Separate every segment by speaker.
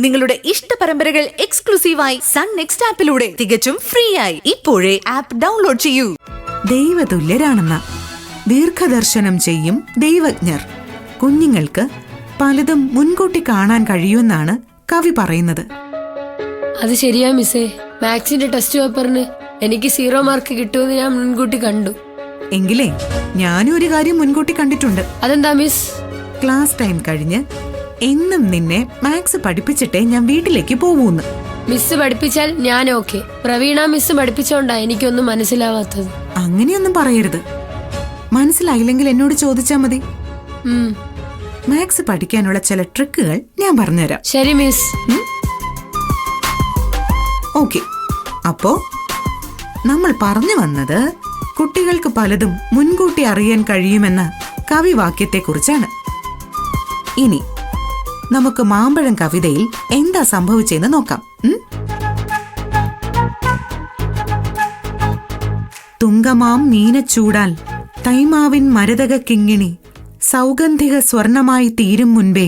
Speaker 1: നിങ്ങളുടെ ഇഷ്ട പരമ്പരകൾ എക്സ്ക്ലൂസീവായി സൺ നെക്സ്റ്റ് ആപ്പിലൂടെ തികച്ചും ഫ്രീ ആയി ഇപ്പോഴേ ആപ്പ് ഡൗൺലോഡ് ചെയ്യൂ.
Speaker 2: ദൈവതുല്യരാണെന്ന ദീർഘദർശനം ചെയ്യും ദൈവജ്ഞർ. കുഞ്ഞുങ്ങൾക്ക് പലതും മുൻകൂട്ടി കാണാൻ കഴിയുമെന്നാണ് കവി പറയുന്നത്.
Speaker 3: അത് ശരിയാ മിസ്സേ. മാത്സിന്റെ ടെസ്റ്റ് പേപ്പറിന് എനിക്ക് 0 മാർക്ക് കിട്ടുമെന്ന് ഞാൻ മുൻകൂട്ടി കണ്ടു.
Speaker 2: എങ്കിലേ ഞാനും ഒരു കാര്യം മുൻകൂട്ടി കണ്ടിട്ടുണ്ട്.
Speaker 3: അതെന്താ മിസ്?
Speaker 2: ക്ലാസ് ടൈം കഴിഞ്ഞ് എന്നും നിന്നെ മാത്സ് പഠിപ്പിച്ചിട്ടേ ഞാൻ വീട്ടിലേക്ക് പോവൂന്ന്.
Speaker 3: മിസ് പഠിപ്പിച്ചാൽ ഞാൻ ഓക്കെ. പ്രവീണ മിസ് പഠിപ്പിച്ചോണ്ടാ എനിക്കൊന്നും മനസ്സിലാവാത്തത്.
Speaker 2: അങ്ങനെയൊന്നും പറയരുത്. മനസ്സിലായില്ലെങ്കിൽ എന്നോട് ചോദിച്ചാ മതി. മാത്സ് പഠിക്കാനുള്ള ചില ട്രിക്കുകൾ ഞാൻ പറഞ്ഞുതരാം.
Speaker 3: ശരി മിസ്.
Speaker 2: ഓക്കെ. അപ്പോ നമ്മൾ പറഞ്ഞു വന്നത് കുട്ടികൾക്ക് പലതും മുൻകൂട്ടി അറിയാൻ കഴിയുമെന്ന കവിവാക്യത്തെക്കുറിച്ചാണ്. ഇനി നമുക്ക് മാമ്പഴം കവിതയിൽ എന്താ സംഭവിച്ചെന്ന് നോക്കാം. തുങ്കമാം മീനച്ചൂടാൽ തൈമാവിൻ മരതക കിങ്ങിണി സൗഗന്ധിക സ്വർണമായി തീരും മുൻപേ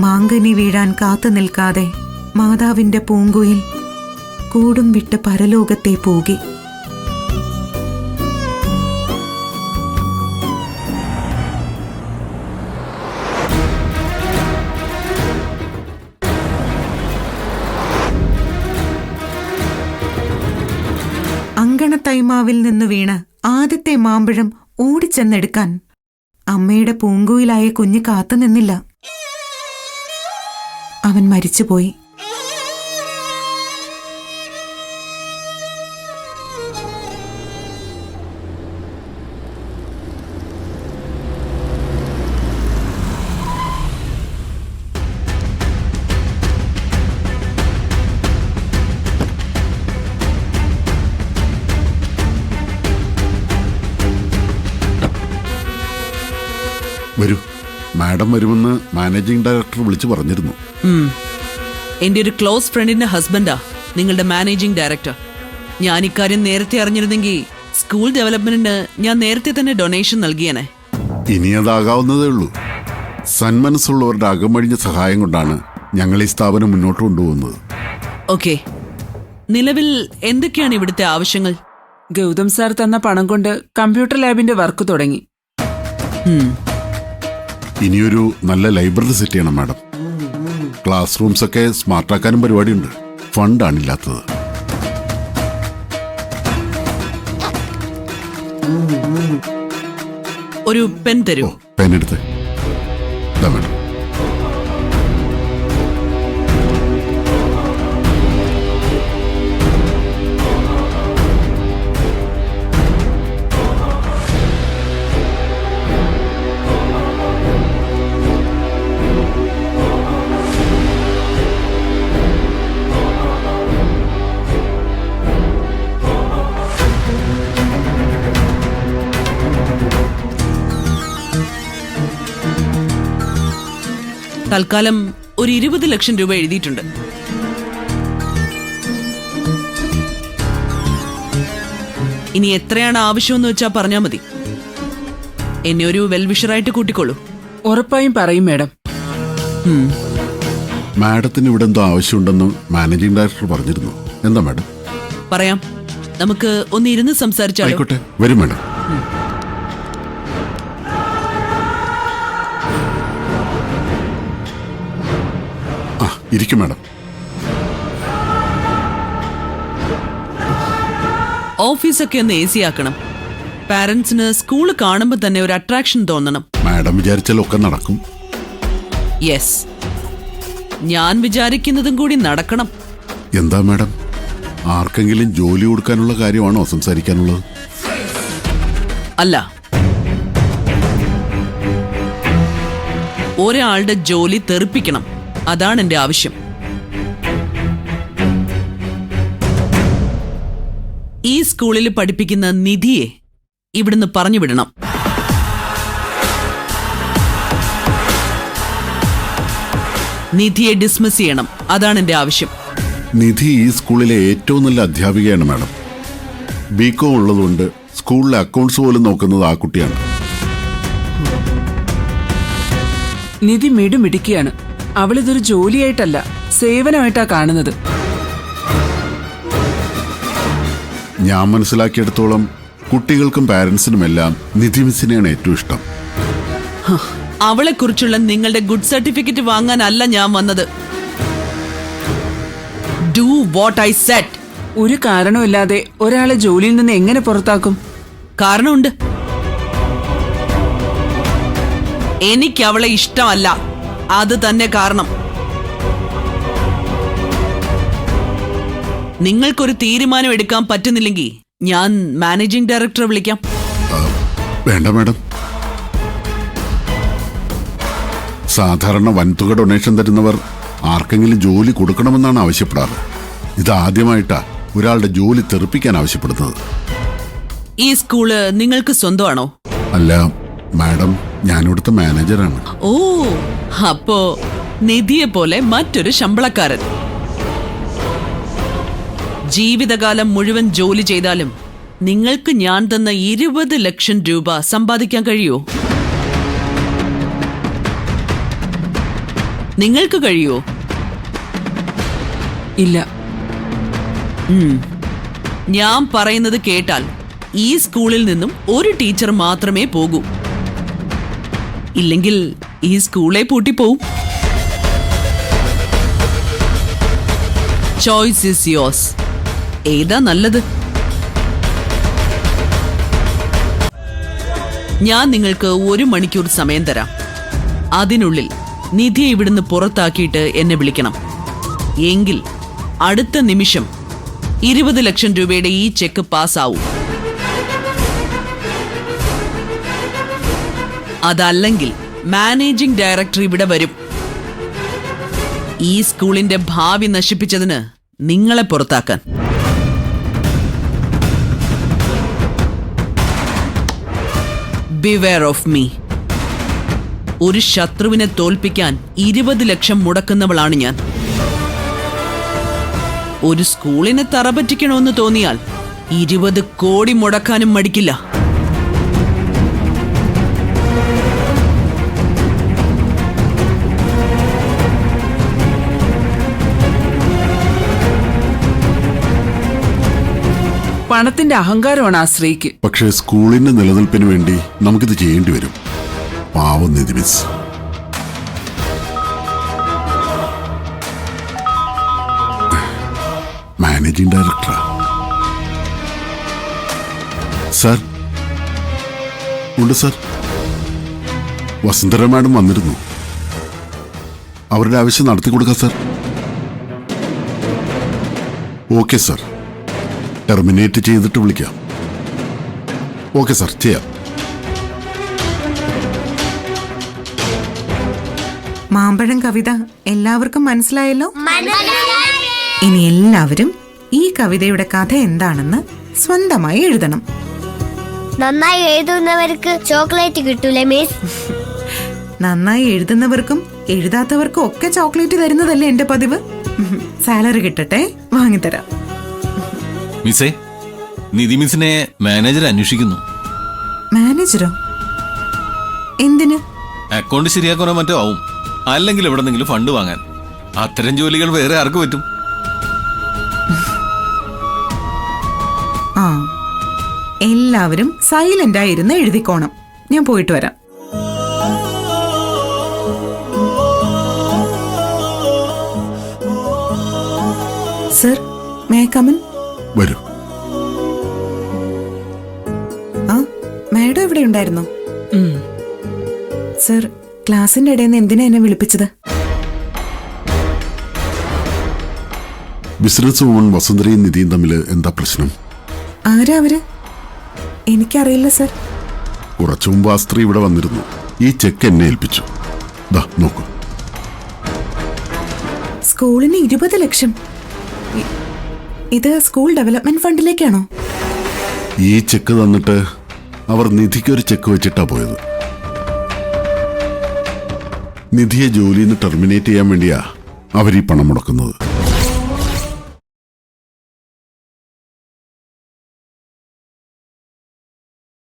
Speaker 2: മാങ്കനി വീഴാൻ കാത്തു നിൽക്കാതെ മാതാവിന്റെ പൂങ്കുയിൽ കൂടും വിട്ട് പരലോകത്തെ പോകി. അങ്കണത്തൈമാവിൽ നിന്ന് വീണ് ആദ്യത്തെ മാമ്പഴം ഓടിച്ചെന്നെടുക്കാൻ അമ്മയുടെ പൂങ്കുയിലായ കുഞ്ഞ് കാത്തുനിന്നില്ല. അവൻ മരിച്ചുപോയി.
Speaker 4: വരൂ, മാഡം വരുമെന്ന് മാനേജിംഗ് ഡയറക്ടർ വിളിച്ചു പറഞ്ഞിരുന്നു.
Speaker 5: എന്റെ ഒരു ക്ലോസ് ഫ്രണ്ടിന്റെ ഹസ്ബൻഡാ നിങ്ങളുടെ മാനേജിംഗ് ഡയറക്ടർ. ഞാൻ ഇക്കാര്യം നേരത്തെ അറിഞ്ഞിരുന്നെങ്കിൽ സ്കൂൾ ഡെവലപ്മെന്റിന് ഞാൻ നേരത്തെ തന്നെ ഡൊണേഷൻ നൽകിയേനെ.
Speaker 4: ഇനി അതാകാവുന്നതേ ഉള്ളൂ. സന്മനസ്സുള്ളവരുടെ അകമഴിഞ്ഞ സഹായം കൊണ്ടാണ് ഞങ്ങൾ ഈ സ്ഥാപനം മുന്നോട്ട് കൊണ്ടുപോകുന്നത്.
Speaker 5: ഓക്കെ, നിലവിൽ എന്തൊക്കെയാണ് ഇവിടുത്തെ ആവശ്യങ്ങൾ?
Speaker 6: ഗൗതം സാർ തന്ന പണം കൊണ്ട് കമ്പ്യൂട്ടർ ലാബിന്റെ വർക്ക് തുടങ്ങി.
Speaker 4: ഇനിയൊരു നല്ല ലൈബ്രറി സെറ്റ് ചെയ്യണം മാഡം. ക്ലാസ് റൂംസ് ഒക്കെ സ്മാർട്ടാക്കാനും പരിപാടിയുണ്ട്. ഫണ്ടാണില്ലാത്തത്.
Speaker 5: ഒരു പെൻ തരൂ.
Speaker 4: പെൻ എടുത്ത് മാഡം.
Speaker 5: തൽക്കാലം ഒരു 20 ലക്ഷം രൂപ എഴുതിയിട്ടുണ്ട്. ഇനി എത്രയാണ് ആവശ്യമെന്ന് വെച്ചാ പറഞ്ഞാ മതി. എന്നെ ഒരു വെൽവിഷറായിട്ട് കൂട്ടിക്കൊള്ളൂ.
Speaker 6: ഉറപ്പായും പറയും മാഡം.
Speaker 4: മാഡത്തിന് ഇവിടെ എന്തോ ആവശ്യമുണ്ടെന്ന് മാനേജിംഗ് ഡയറക്ടർ പറഞ്ഞിരുന്നു. എന്താ മാഡം?
Speaker 5: പറയാം. നമുക്ക് ഒന്ന് ഇരുന്ന് സംസാരിച്ചാലോ?
Speaker 4: ആയിക്കോട്ടെ, വരും മാഡം. ഇരിക്കും മാഡം.
Speaker 5: ഓഫീസൊക്കെ ഒന്ന് AC ആക്കണം. പാരന്റ്സിന് സ്കൂള് കാണുമ്പോ തന്നെ ഒരു അട്രാക്ഷൻ തോന്നണം.
Speaker 4: മാഡം വിചാരിച്ചാലൊക്കെ നടക്കും.
Speaker 5: യെസ്, ഞാൻ വിചാരിക്കുന്നതും കൂടി നടക്കണം.
Speaker 4: എന്താ മാഡം, ആർക്കെങ്കിലും ജോലി കൊടുക്കാനുള്ള കാര്യമാണോ സംസാരിക്കാനുള്ളത്?
Speaker 5: അല്ല, ഒരാളുടെ ജോലി തെറിപ്പിക്കണം. അതാണ് എന്റെ ആവശ്യം. ഈ സ്കൂളിൽ പഠിപ്പിക്കുന്ന നിധിയെ ഇവിടുന്ന് പറഞ്ഞു വിടണം. നിധിയെ ഡിസ്മിസ് ചെയ്യണം. അതാണ് എന്റെ ആവശ്യം.
Speaker 4: നിധി ഈ സ്കൂളിലെ ഏറ്റവും നല്ല അധ്യാപികയാണ് മാഡം. ബികോം ഉള്ളതുകൊണ്ട് സ്കൂളിലെ അക്കൗണ്ട്സ് പോലും നോക്കുന്നത് ആ കുട്ടിയാണ്.
Speaker 6: നിധി മിടുമിടുക്കിയാണ്. അവളിതൊരു ജോലിയായിട്ടല്ല സേവനമായിട്ടാ കാണുന്നത്.
Speaker 4: ഞാൻ മനസ്സിലാക്കിയെടുത്തോളം കുട്ടികൾക്കും പാരന്റ്സിനുമെല്ലാം നിധി മിസ്സിനെയാണ് ഏറ്റവും ഇഷ്ടം.
Speaker 5: അവളെ കുറിച്ചുള്ള നിങ്ങളുടെ ഗുഡ് സർട്ടിഫിക്കറ്റ് വാങ്ങാനല്ല ഞാൻ വന്നത്. Do what I said.
Speaker 6: ഒരു കാരണമില്ലാതെ ഒരാളെ ജോലിയിൽ നിന്ന് എങ്ങനെ പുറത്താക്കും?
Speaker 5: കാരണമുണ്ട്. എനിക്ക് അവളെ ഇഷ്ടമല്ല, അത് തന്നെ കാരണം. നിങ്ങൾക്കൊരു തീരുമാനം എടുക്കാൻ പറ്റുന്നില്ലെങ്കിൽ ഞാൻ മാനേജിംഗ് ഡയറക്ടറെ വിളിക്കാം.
Speaker 4: വേണ്ട മാഡം, സാധാരണ വൻതുക ഡൊണേഷൻ തരുന്നവർ ആർക്കെങ്കിലും ജോലി കൊടുക്കണമെന്നാണ് ആവശ്യപ്പെടാറ്. ഇതാദ്യമായിട്ടാ ഒരാളുടെ ജോലി തെറിപ്പിക്കാൻ ആവശ്യപ്പെടുന്നത്.
Speaker 5: ഈ സ്കൂള് നിങ്ങൾക്ക് സ്വന്തമാണോ?
Speaker 4: അല്ല മാഡം, ഞാനിവിടുത്തെ മാനേജറാണ്.
Speaker 5: ഓ, അപ്പോ നിധിയെ പോലെ മറ്റൊരു ശമ്പളക്കാരൻ. ജീവിതകാലം മുഴുവൻ ജോലി ചെയ്താലും നിങ്ങൾക്ക് ഞാൻ തന്ന 20 ലക്ഷം രൂപ സമ്പാദിക്കാൻ കഴിയുമോ? നിങ്ങൾക്ക് കഴിയുമോ?
Speaker 6: ഇല്ല.
Speaker 5: ഞാൻ പറയുന്നത് കേട്ടാൽ ഈ സ്കൂളിൽ നിന്നും ഒരു ടീച്ചർ മാത്രമേ പോകൂ. ഇല്ലെങ്കിൽ ഈ സ്കൂളെ പൂട്ടിപ്പോവും. Choice is yours. ഏതാ നല്ലത്? ഞാൻ നിങ്ങൾക്ക് 1 മണിക്കൂർ സമയം തരാം. അതിനുള്ളിൽ നിധിയെ ഇവിടുന്ന് പുറത്താക്കിയിട്ട് എന്നെ വിളിക്കണം. എങ്കിൽ അടുത്ത നിമിഷം 20 ലക്ഷം രൂപയുടെ ഈ ചെക്ക് പാസ്സാവും. അതല്ലെങ്കിൽ മാനേജിംഗ് ഡയറക്ടർ ഇവിടെ വരും. ഈ സ്കൂളിന്റെ ഭാവി നശിപ്പിച്ചതിന് നിങ്ങളെ പുറത്താക്കാൻ. Beware of me. ഒരു ശത്രുവിനെ തോൽപ്പിക്കാൻ 20 ലക്ഷം മുടക്കുന്നവളാണ് ഞാൻ. ഒരു സ്കൂളിനെ തറപറ്റിക്കണമെന്ന് തോന്നിയാൽ 20 കോടി മുടക്കാനും മടിക്കില്ല.
Speaker 6: പണത്തിന്റെ അഹങ്കാരമാണ് ആ സ്ത്രീക്ക്.
Speaker 4: പക്ഷേ സ്കൂളിന്റെ നിലനിൽപ്പിന് വേണ്ടി നമുക്കിത് ചെയ്യേണ്ടി വരും. പാവം നിധി മിസ്. മാനേജിംഗ് ഡയറക്ടറാ. സാർ ഉണ്ട് സാർ. വസുന്ധര മാഡം വന്നിരുന്നു. അവരുടെ ആവശ്യം നടത്തി കൊടുക്കാം സാർ. ഓക്കെ സാർ, ടെർമിനേറ്റ് ചെയ്തിട്ട് വിളിക്കാം. ഓക്കെ സാർ, ചെയ്യാം.
Speaker 2: മാമ്പഴം കവിത എല്ലാവർക്കും മനസ്സിലായല്ലോ. ഇനി എല്ലാവരും ഈ കവിതയുടെ കഥ എന്താണെന്ന് സ്വന്തമായി എഴുതണം.
Speaker 7: നന്നായി എഴുതുന്നവർക്ക് ചോക്ലേറ്റ് കിട്ടൂലേ മിസ്?
Speaker 2: നന്നായി എഴുതുന്നവർക്കും എഴുതാത്തവർക്കും ഒക്കെ ചോക്ലേറ്റ് തരുന്നതല്ലേ എന്റെ പതിവ്. സാലറി കിട്ടട്ടെ, വാങ്ങിത്തരാം.
Speaker 8: മിസ്സേ, നിധി മിസ്സിനെ മാനേജർ അന്വേഷിക്കുന്നു.
Speaker 2: മാനേജറോ? എന്തിന്?
Speaker 8: അക്കൗണ്ട് ശരിയാക്കാനോ മറ്റോ ആവും. അല്ലെങ്കിൽ എവിടെന്നെങ്കിലും ഫണ്ട് വാങ്ങാൻ. അത്തരം ജോലികൾ വേറെ ആർക്ക് പറ്റും?
Speaker 2: ആ, എല്ലാവരും സൈലന്റ് ആയിരുന്ന് എഴുതിക്കോണം. ഞാൻ പോയിട്ട് വരാം. Sir, may I come in?
Speaker 4: വരൂ.
Speaker 2: ആ, മാഡം ഇവിടെ ഉണ്ടായിരുന്നോ? സർ, ക്ലാസിന്റെ ഇടയിൽ നിന്ന് എന്തിനാ എന്നെ വിളിപ്പിച്ചത്?
Speaker 4: ബിസിനസ് വുമൺ വസുന്ധരയും നിധിയും തമ്മിൽ എന്താ പ്രശ്നം?
Speaker 2: ആരാ അവര്? എനിക്കറിയില്ല സർ.
Speaker 4: കുറച്ചു മുമ്പ് ആ സ്ത്രീ ഇവിടെ വന്നിരുന്നു. ഈ ചെക്ക് എന്നെ ഏൽപ്പിച്ചു. ദാ നോക്കൂ.
Speaker 2: സ്കൂളിന് 20 ലക്ഷം. ഇത് സ്കൂൾ ഡെവലപ്മെന്റ് ഫണ്ടിലേക്കാണോ?
Speaker 4: ഈ ചെക്ക് തന്നിട്ട് അവർ നിധിക്കൊരു ചെക്ക് വെച്ചിട്ടാ പോയത്. നിധിയെ ജോലിയിൽ നിന്ന് ടെർമിനേറ്റ് ചെയ്യാൻ വേണ്ടിയാ അവർ ഈ പണം മുടക്കുന്നത്.